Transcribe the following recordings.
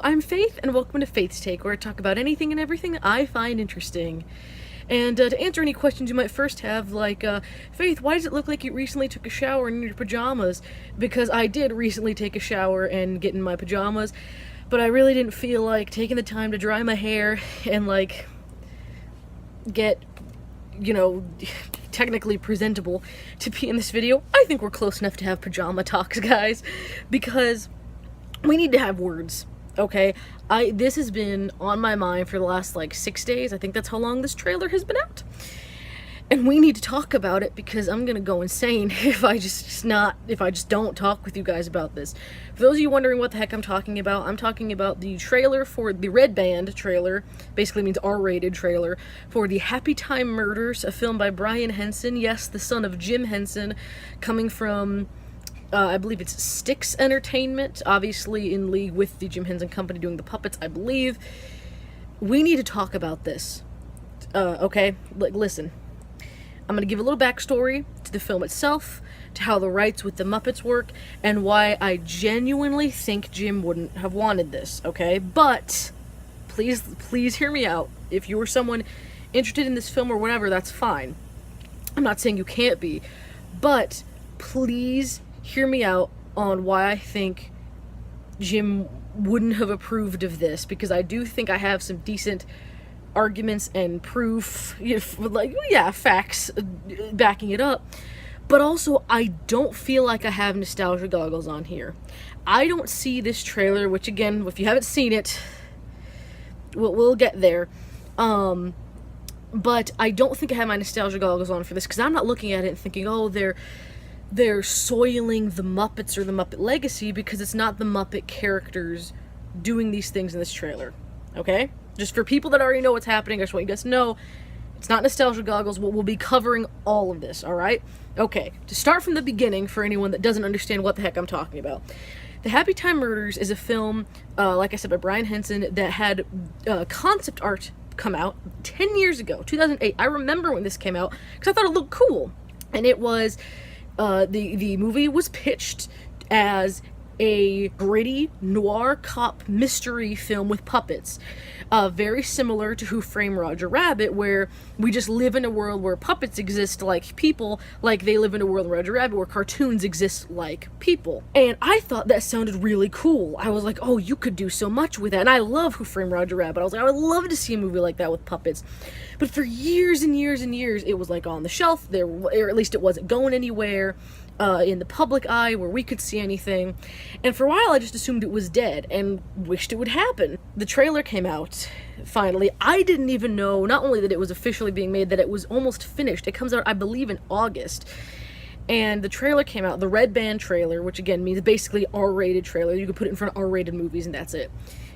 I'm Faith, and welcome to Faith's Take, where I talk about anything and everything I find interesting. And to answer any questions you might first have, like, Faith, why does it look like you recently took a shower in your pajamas? Because I did recently take a shower and get in my pajamas, but I really didn't feel like taking the time to dry my hair and, like, get, technically presentable to be in this video. I think we're close enough to have pajama talks, guys, because we need to have words. Okay, this has been on my mind for the last, 6 days. I think that's how long this trailer has been out. And we need to talk about it because I'm gonna go insane if I just don't talk with you guys about this. For those of you wondering what the heck I'm talking about the trailer for the Red Band trailer, basically means R-rated trailer, for the Happytime Murders, a film by Jim Henson, yes, the son of Jim Henson, coming from I believe it's Styx Entertainment, obviously in league with the Jim Henson Company doing the puppets, I believe. We need to talk about this. Okay? Listen. I'm going to give a little backstory to the film itself, to how the rights with the Muppets work, and why I genuinely think Jim wouldn't have wanted this, okay? But, please hear me out. If you were someone interested in this film or whatever, that's fine. I'm not saying you can't be. But, please hear me out on why I think Jim wouldn't have approved of this, because I do think I have some decent arguments and proof, facts backing it up. But also, I don't feel like I have nostalgia goggles on here. I don't see this trailer, which again, if you haven't seen it, we'll get there. But I don't think I have my nostalgia goggles on for this, because I'm not looking at it and thinking, oh, they're soiling the Muppets or the Muppet legacy, because it's not the Muppet characters doing these things in this trailer, okay? Just for people that already know what's happening, I just want you guys to know, it's not nostalgia goggles. We'll be covering all of this, alright? Okay, to start from the beginning, for anyone that doesn't understand what the heck I'm talking about. The Happytime Murders is a film, like I said, by Jim Henson, that had concept art come out 10 years ago, 2008. I remember when this came out, because I thought it looked cool. And it was... the movie was pitched as a gritty noir cop mystery film with puppets, very similar to Who Framed Roger Rabbit, where we just live in a world where puppets exist like people, like they live in a world in Roger Rabbit where cartoons exist like people. And I thought that sounded really cool. I was like, oh, you could do so much with that. And I love Who Framed Roger Rabbit. I was like, I would love to see a movie like that with puppets. But for years and years and years, it was on the shelf, or at least it wasn't going anywhere in the public eye where we could see anything. And for a while, I just assumed it was dead and wished it would happen. The trailer came out, finally. I didn't even know, not only that it was officially being made, that it was almost finished. It comes out, I believe, in August. And the trailer came out, the Red Band trailer, which again means basically R-rated trailer. You could put it in front of R-rated movies and that's it.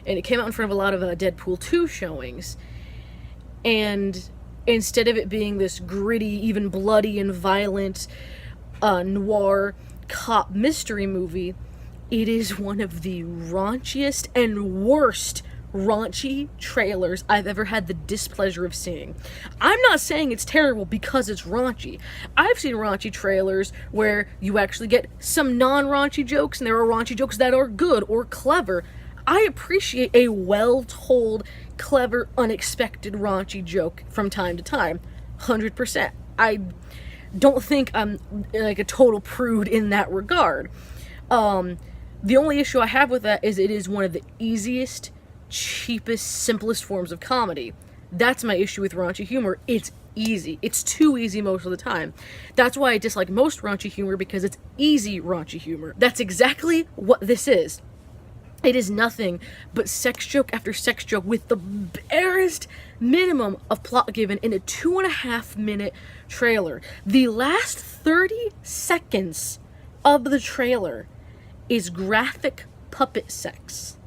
And it came out in front of a lot of Deadpool 2 showings. And instead of it being this gritty, even bloody and violent noir cop mystery movie, it is one of the raunchiest and worst raunchy trailers I've ever had the displeasure of seeing. I'm not saying it's terrible because it's raunchy. I've seen raunchy trailers where you actually get some non-raunchy jokes, and there are raunchy jokes that are good or clever. I appreciate a well-told, clever, unexpected, raunchy joke from time to time. 100%. I don't think I'm a total prude in that regard. The only issue I have with that is it is one of the easiest, cheapest, simplest forms of comedy. That's my issue with raunchy humor. It's easy. It's too easy most of the time. That's why I dislike most raunchy humor, because it's easy raunchy humor. That's exactly what this is. It is nothing but sex joke after sex joke with the barest minimum of plot given in a 2.5-minute trailer. The last 30 seconds of the trailer is graphic puppet sex.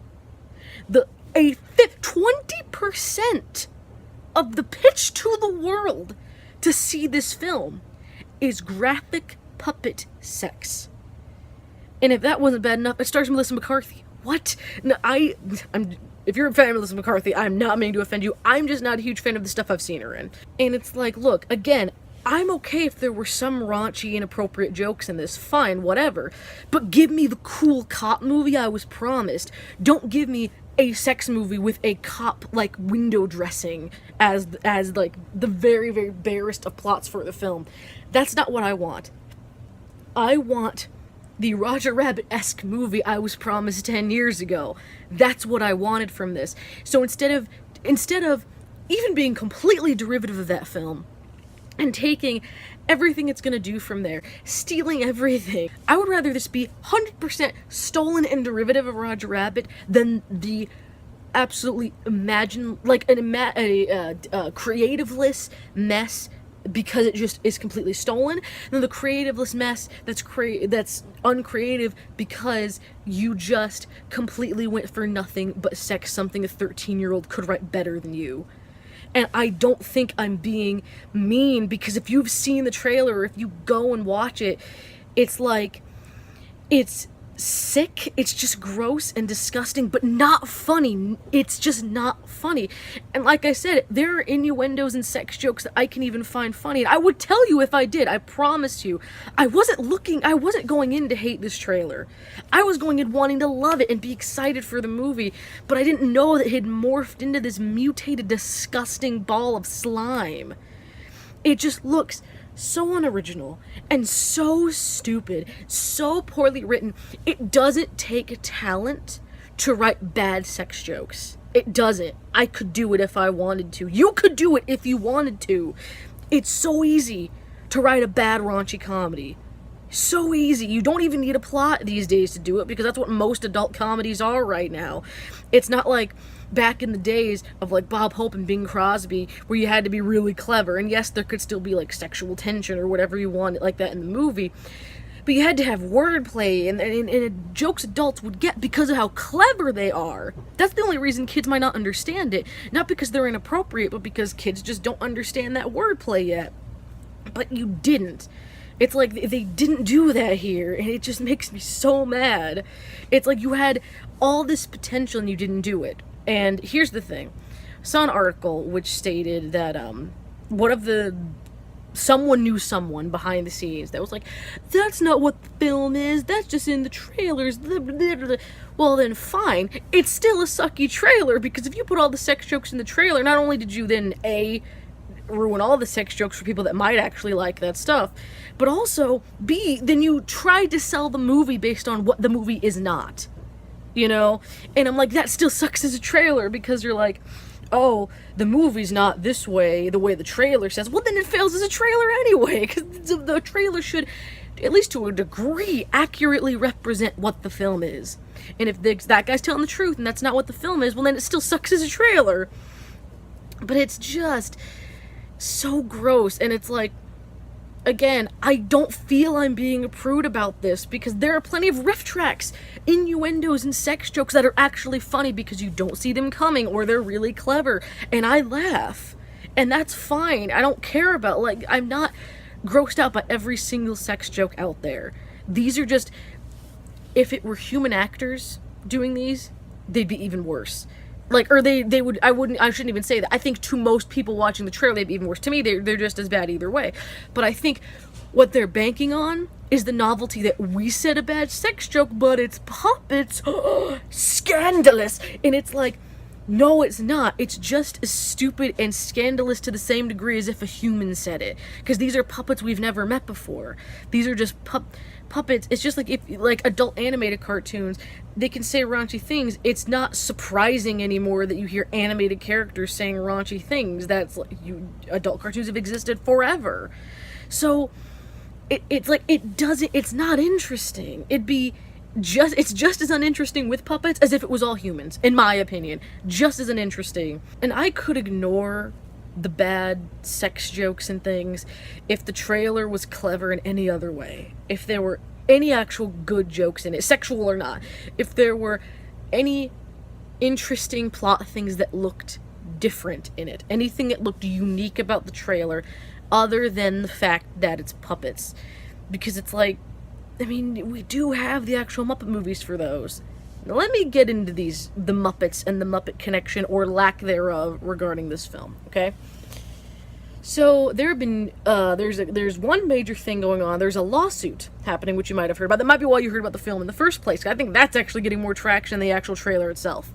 20% of the pitch to the world to see this film is graphic puppet sex. And if that wasn't bad enough, it stars Melissa McCarthy. What? No, if you're a fan of Melissa McCarthy, I'm not meaning to offend you. I'm just not a huge fan of the stuff I've seen her in. And it's like, look, again, I'm okay if there were some raunchy, inappropriate jokes in this. Fine, whatever. But give me the cool cop movie I was promised. Don't give me a sex movie with a cop like window dressing as like the very, very barest of plots for the film. That's not what I want. I want the Roger Rabbit-esque movie I was promised 10 years ago. That's what I wanted from this. So instead of even being completely derivative of that film and taking everything it's gonna do from there, stealing everything, I would rather this be 100% stolen and derivative of Roger Rabbit than the absolutely creativeless mess, because it just is completely stolen, than the creativeless mess that's uncreative because you just completely went for nothing but sex, something a 13-year-old could write better than you. And I don't think I'm being mean, because if you've seen the trailer, or if you go and watch it, it's like, it's sick, it's just gross and disgusting, but not funny. It's just not funny. And like I said, there are innuendos and sex jokes that I can even find funny, and I would tell you if I did. I promise you. I wasn't going in to hate this trailer. I was going in wanting to love it and be excited for the movie, but I didn't know that it had morphed into this mutated, disgusting ball of slime. It just looks so unoriginal and so stupid, so poorly written. It doesn't take talent to write bad sex jokes. It doesn't. I could do it if I wanted to. You could do it if you wanted to. It's so easy to write a bad raunchy comedy. So easy. You don't even need a plot these days to do it, because that's what most adult comedies are right now. It's not like back in the days of like Bob Hope and Bing Crosby, where you had to be really clever, and yes, there could still be like sexual tension or whatever you want like that in the movie, but you had to have wordplay and jokes adults would get because of how clever they are. That's the only reason kids might not understand it. Not because they're inappropriate, but because kids just don't understand that wordplay yet. But you didn't. It's like they didn't do that here, and it just makes me so mad. It's like you had all this potential and you didn't do it. And here's the thing. I saw an article which stated that someone knew someone behind the scenes that was like, that's not what the film is, that's just in the trailers. Well then fine, it's still a sucky trailer, because if you put all the sex jokes in the trailer, not only did you then A, ruin all the sex jokes for people that might actually like that stuff, but also B, then you tried to sell the movie based on what the movie is not. You know? And I'm like, that still sucks as a trailer, because you're like, oh, the movie's not this way, the way the trailer says. Well, then it fails as a trailer anyway, because the trailer should, at least to a degree, accurately represent what the film is. And if that guy's telling the truth and that's not what the film is, well, then it still sucks as a trailer. But it's just so gross, and it's like, again, I don't feel I'm being a prude about this, because there are plenty of riff tracks, innuendos, and sex jokes that are actually funny because you don't see them coming, or they're really clever, and I laugh. And that's fine. I don't care about, like, I'm not grossed out by every single sex joke out there. These are just, if it were human actors doing these, they'd be even worse. Like, or they would, I shouldn't even say that. I think to most people watching the trailer, they'd be even worse. To me, they're just as bad either way. But I think what they're banking on is the novelty that we said a bad sex joke, but it's puppets. Scandalous. And it's like, no, it's not. It's just as stupid and scandalous to the same degree as if a human said it. Because these are puppets we've never met before. These are just puppets. It's just like if, like, adult animated cartoons, they can say raunchy things. It's not surprising anymore that you hear animated characters saying raunchy things. That's like, adult cartoons have existed forever. So it's like, it's not interesting. It's just as uninteresting with puppets as if it was all humans, in my opinion. Just as uninteresting. And I could ignore the bad sex jokes and things if the trailer was clever in any other way. If there were any actual good jokes in it, sexual or not. If there were any interesting plot things that looked different in it. Anything that looked unique about the trailer other than the fact that it's puppets. Because it's like, I mean, we do have the actual Muppet movies for those. Now let me get into the Muppets and the Muppet connection, or lack thereof, regarding this film, okay? So there have been, there's one major thing going on. There's a lawsuit happening, which you might have heard about. That might be why you heard about the film in the first place. I think that's actually getting more traction than the actual trailer itself.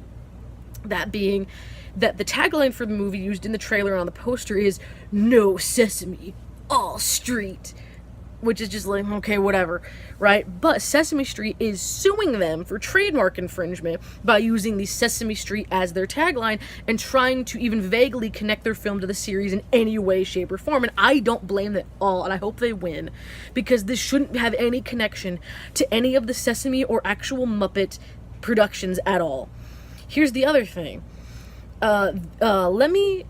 That being that the tagline for the movie used in the trailer and on the poster is "No Sesame, all street," which is just like, okay, whatever, right? But Sesame Street is suing them for trademark infringement by using the Sesame Street as their tagline and trying to even vaguely connect their film to the series in any way, shape, or form. And I don't blame them at all, and I hope they win, because this shouldn't have any connection to any of the Sesame or actual Muppet productions at all. Here's the other thing. Let me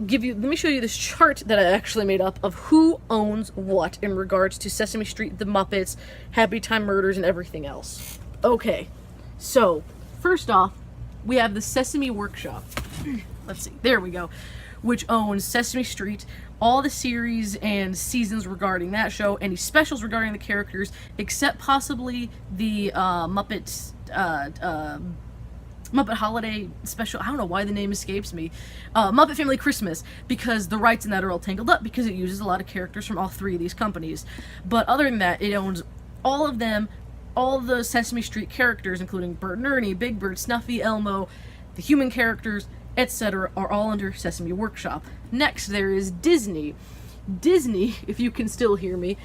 show you this chart that I actually made up of who owns what in regards to Sesame Street, the Muppets, Happytime Murders, and everything else. Okay, so, first off, we have the Sesame Workshop. Let's see, there we go. Which owns Sesame Street, all the series and seasons regarding that show, any specials regarding the characters, except possibly the Muppets, Muppet Holiday Special. I don't know why the name escapes me. Muppet Family Christmas, because the rights in that are all tangled up because it uses a lot of characters from all three of these companies. But other than that, it owns all of them, all of the Sesame Street characters, including Bert and Ernie, Big Bird, Snuffy, Elmo, the human characters, etc., are all under Sesame Workshop. Next, there is Disney. Disney, if you can still hear me,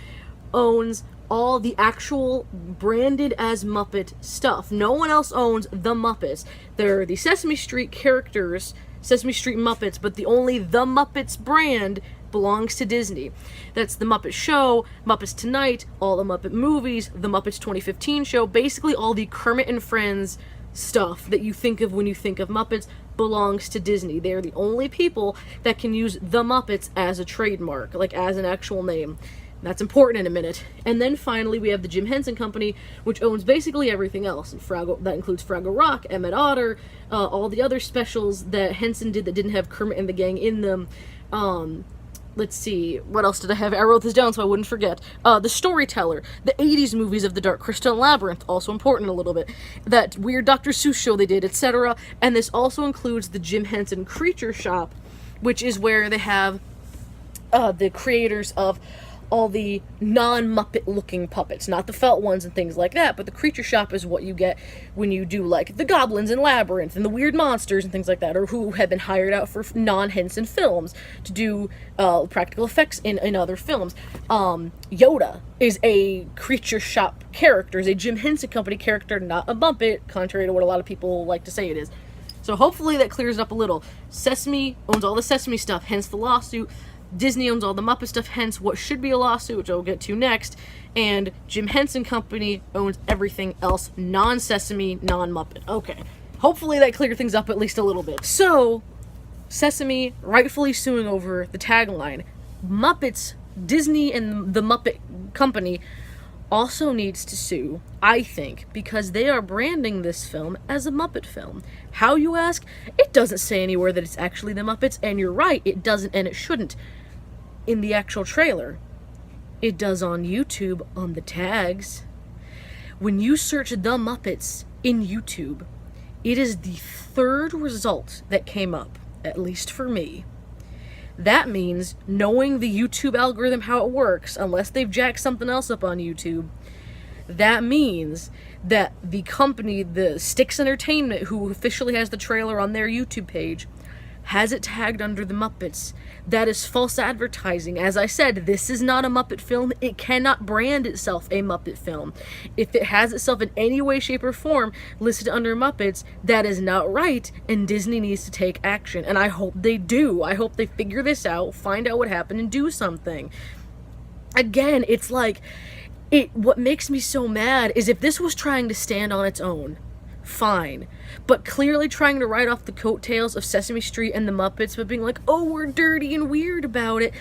owns all the actual branded as Muppet stuff. No one else owns the Muppets. They're the Sesame Street characters, Sesame Street Muppets, but only the Muppets brand belongs to Disney. That's the Muppet Show, Muppets Tonight, all the Muppet movies, the Muppets 2015 show, basically all the Kermit and Friends stuff that you think of when you think of Muppets belongs to Disney. They're the only people that can use the Muppets as a trademark, like as an actual name. That's important in a minute. And then finally we have the Jim Henson Company, which owns basically everything else. That includes Fraggle Rock, Emmett Otter, all the other specials that Henson did that didn't have Kermit and the gang in them. Let's see, what else did I have? I wrote this down so I wouldn't forget. The Storyteller, the 80s movies of the Dark Crystal and Labyrinth, also important a little bit. That weird Dr. Seuss show they did, etc. And this also includes the Jim Henson Creature Shop, which is where they have the creators of all the non-Muppet looking puppets, not the felt ones and things like that, but the Creature Shop is what you get when you do like the goblins in Labyrinth and the weird monsters and things like that, or who have been hired out for non-Henson films to do practical effects in other films. Yoda is a Creature Shop character, is a Jim Henson Company character, not a Muppet, contrary to what a lot of people like to say it is. So hopefully that clears it up a little. Sesame owns all the Sesame stuff, hence the lawsuit. Disney owns all the Muppet stuff, hence what should be a lawsuit, which I'll get to next. And Jim Henson Company owns everything else non-Sesame, non-Muppet. Okay. Hopefully that cleared things up at least a little bit. So, Sesame rightfully suing over the tagline. Muppets, Disney and the Muppet Company also needs to sue, I think, because they are branding this film as a Muppet film. How, you ask? It doesn't say anywhere that it's actually the Muppets, and you're right, it doesn't and it shouldn't in the actual trailer. It does on YouTube, on the tags. When you search the Muppets in YouTube, it is the third result that came up, at least for me. That means, knowing the YouTube algorithm, how it works, unless they've jacked something else up on YouTube, that means that the company, the Styx Entertainment, who officially has the trailer on their YouTube page, has it tagged under the Muppets. That is false advertising. As I said, this is not a Muppet film. It cannot brand itself a Muppet film. If it has itself in any way, shape, or form listed under Muppets, that is not right, and Disney needs to take action. And I hope they do. I hope they figure this out, find out what happened, and do something. Again, it's like, what makes me so mad is if this was trying to stand on its own, fine. But clearly trying to ride off the coattails of Sesame Street and the Muppets, but being like, oh, we're dirty and weird about it.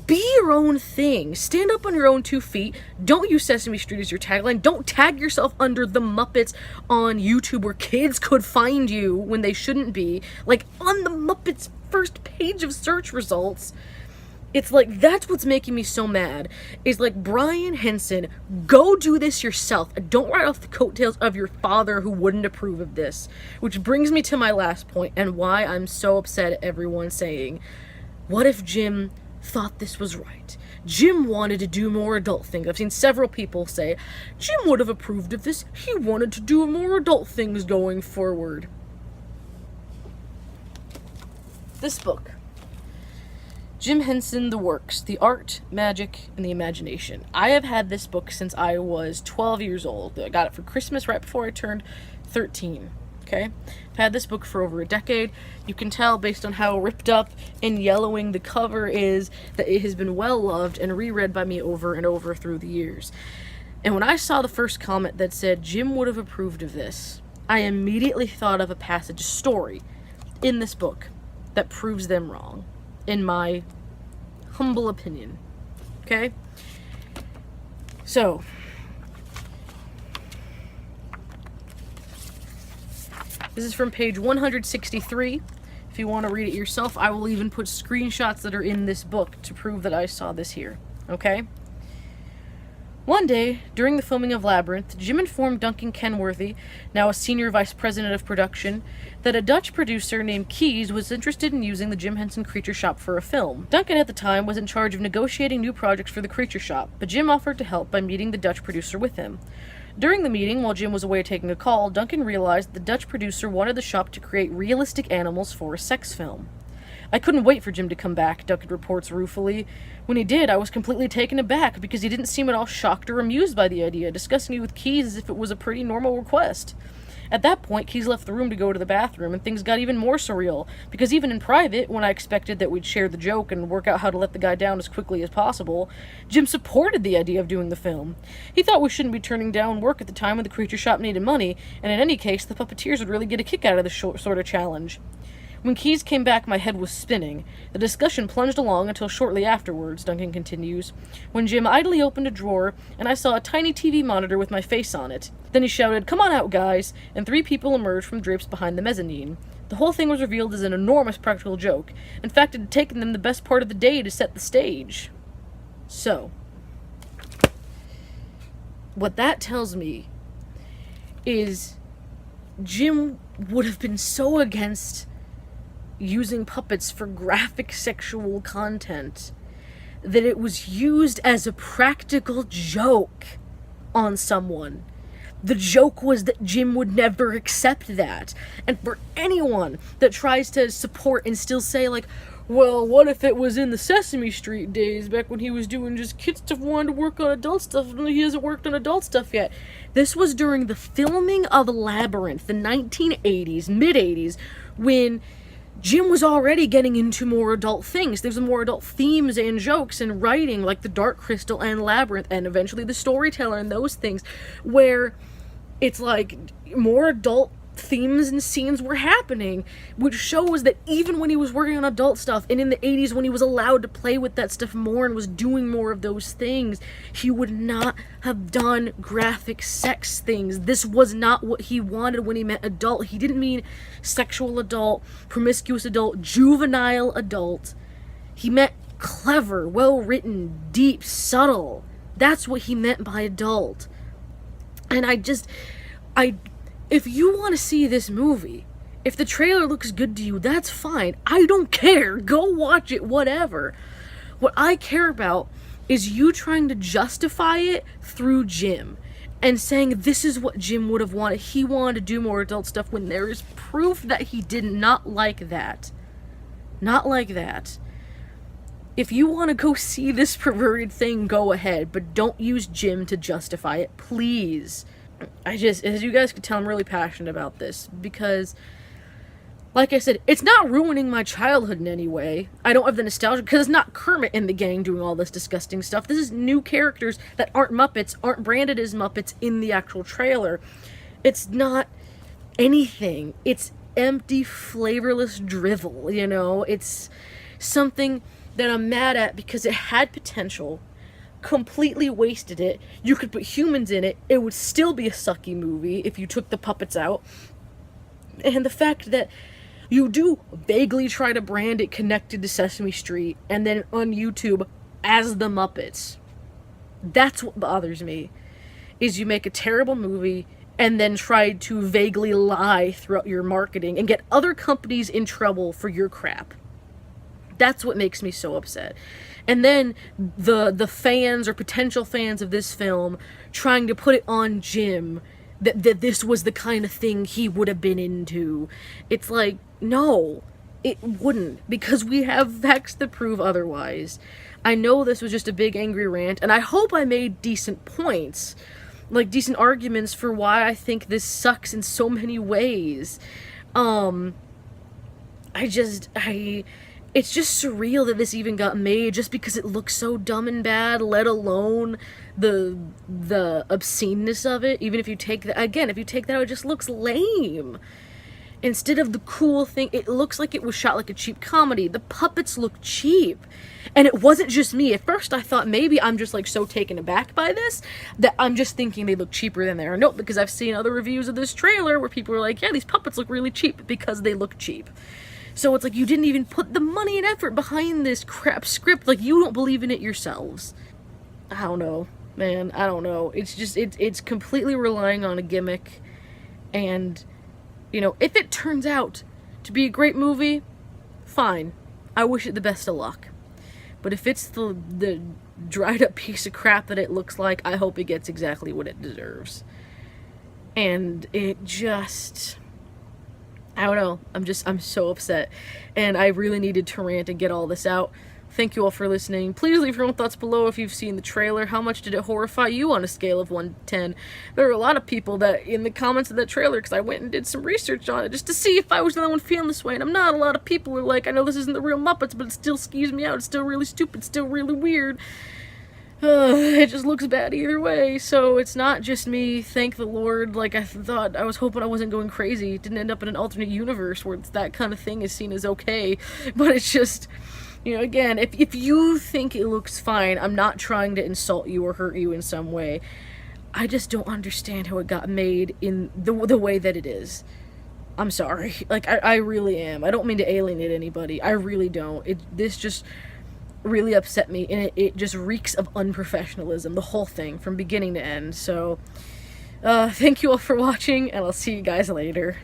Be your own thing. Stand up on your own 2 feet. Don't use Sesame Street as your tagline. Don't tag yourself under the Muppets on YouTube where kids could find you when they shouldn't be. Like, on the Muppets' first page of search results. It's like, that's what's making me so mad, is like, Brian Henson, go do this yourself. Don't ride off the coattails of your father who wouldn't approve of this. Which brings me to my last point, and why I'm so upset at everyone saying, what if Jim thought this was right? Jim wanted to do more adult things. I've seen several people say, Jim would have approved of this. He wanted to do more adult things going forward. this book, Jim Henson, The Works, The Art, Magic, and the Imagination. I have had this book since I was 12 years old. I got it for Christmas right before I turned 13. Okay? I've had this book for over a decade. You can tell based on how ripped up and yellowing the cover is that it has been well loved and reread by me over and over through the years. And when I saw the first comment that said Jim would have approved of this, I immediately thought of a passage, story in this book that proves them wrong, in my humble opinion. Okay? So, this is from page 163. If you want to read it yourself, I will even put screenshots that are in this book to prove that I saw this here. Okay? One day, during the filming of Labyrinth, Jim informed Duncan Kenworthy, now a senior vice president of production, that a Dutch producer named Keyes was interested in using the Jim Henson Creature Shop for a film. Duncan at the time was in charge of negotiating new projects for the Creature Shop, but Jim offered to help by meeting the Dutch producer with him. During the meeting, while Jim was away taking a call, Duncan realized the Dutch producer wanted the shop to create realistic animals for a sex film. I couldn't wait for Jim to come back, Duncan reports ruefully. When he did, I was completely taken aback because he didn't seem at all shocked or amused by the idea, discussing it with Keyes as if it was a pretty normal request. At that point, Keyes left the room to go to the bathroom, and things got even more surreal, because even in private, when I expected that we'd share the joke and work out how to let the guy down as quickly as possible, Jim supported the idea of doing the film. He thought we shouldn't be turning down work at the time when the Creature Shop needed money, and in any case, the puppeteers would really get a kick out of this sort of challenge. When Keyes came back, my head was spinning. The discussion plunged along until shortly afterwards, Duncan continues, when Jim idly opened a drawer, and I saw a tiny TV monitor with my face on it. Then he shouted, "Come on out, guys," and 3 people emerged from drapes behind the mezzanine. The whole thing was revealed as an enormous practical joke. In fact, it had taken them the best part of the day to set the stage. So, what that tells me is Jim would have been so against using puppets for graphic sexual content that it was used as a practical joke on someone. The joke was that Jim would never accept that. And for anyone that tries to support and still say, like, well, what if it was in the Sesame Street days, back when he was doing just kid stuff, wanted to work on adult stuff, and he hasn't worked on adult stuff yet. This was during the filming of Labyrinth, the 1980s, mid-80s, when Jim was already getting into more adult things. There's more adult themes and jokes and writing, like The Dark Crystal and Labyrinth, and eventually The Storyteller and those things, where it's like more adult themes and scenes were happening, which shows that even when he was working on adult stuff, and in the 80s when he was allowed to play with that stuff more and was doing more of those things, he would not have done graphic sex things. This was not what he wanted when he meant adult. He didn't mean sexual adult, promiscuous adult, juvenile adult. He meant clever, well-written, deep, subtle. That's what he meant by adult. And if you want to see this movie, if the trailer looks good to you, that's fine. I don't care. Go watch it, whatever. What I care about is you trying to justify it through Jim and saying this is what Jim would have wanted. He wanted to do more adult stuff when there is proof that he did not like that. Not like that. If you want to go see this perverted thing, go ahead, but don't use Jim to justify it, please. As you guys can tell, I'm really passionate about this because, like I said, it's not ruining my childhood in any way. I don't have the nostalgia, because it's not Kermit and the gang doing all this disgusting stuff. This is new characters that aren't Muppets, aren't branded as Muppets in the actual trailer. It's not anything. It's empty, flavorless drivel, you know? It's something that I'm mad at because it had potential, completely wasted it. You could put humans in it, it would still be a sucky movie if you took the puppets out. And the fact that you do vaguely try to brand it connected to Sesame Street and then on YouTube as the Muppets, that's what bothers me, is you make a terrible movie and then try to vaguely lie throughout your marketing and get other companies in trouble for your crap. That's what makes me so upset. And then the fans or potential fans of this film trying to put it on Jim that this was the kind of thing he would have been into. It's like, no. It wouldn't, because we have facts that prove otherwise. I know this was just a big angry rant, and I hope I made decent points, like decent arguments for why I think this sucks in so many ways. It's just surreal that this even got made, just because it looks so dumb and bad, let alone the obsceneness of it. Even if you take that, again, if you take that out, it just looks lame. Instead of the cool thing, it looks like it was shot like a cheap comedy. The puppets look cheap. And it wasn't just me. At first I thought maybe I'm just like so taken aback by this that I'm just thinking they look cheaper than they are. Nope, because I've seen other reviews of this trailer where people are like, yeah, these puppets look really cheap because they look cheap. So it's like, you didn't even put the money and effort behind this crap script. Like, you don't believe in it yourselves. I don't know, man. I don't know. It's just, it's completely relying on a gimmick. And, you know, if it turns out to be a great movie, fine. I wish it the best of luck. But if it's the dried up piece of crap that it looks like, I hope it gets exactly what it deserves. And it just, I don't know, I'm so upset, and I really needed to rant and get all this out. Thank you all for listening. Please leave your own thoughts below if you've seen the trailer. How much did it horrify you on a scale of 1 to 10? There are a lot of people that, in the comments of that trailer, because I went and did some research on it, just to see if I was the only one feeling this way, and I'm not. A lot of people are like, I know this isn't the real Muppets, but it still skews me out. It's still really stupid, still really weird. It just looks bad either way, so it's not just me, thank the Lord. Like, I was hoping I wasn't going crazy. It didn't end up in an alternate universe where that kind of thing is seen as okay, but it's just, you know, again, if you think it looks fine, I'm not trying to insult you or hurt you in some way. I just don't understand how it got made in the way that it is. I'm sorry. Like, I really am. I don't mean to alienate anybody. I really don't. This just really upset me, and it just reeks of unprofessionalism, the whole thing, from beginning to end. So, thank you all for watching, and I'll see you guys later.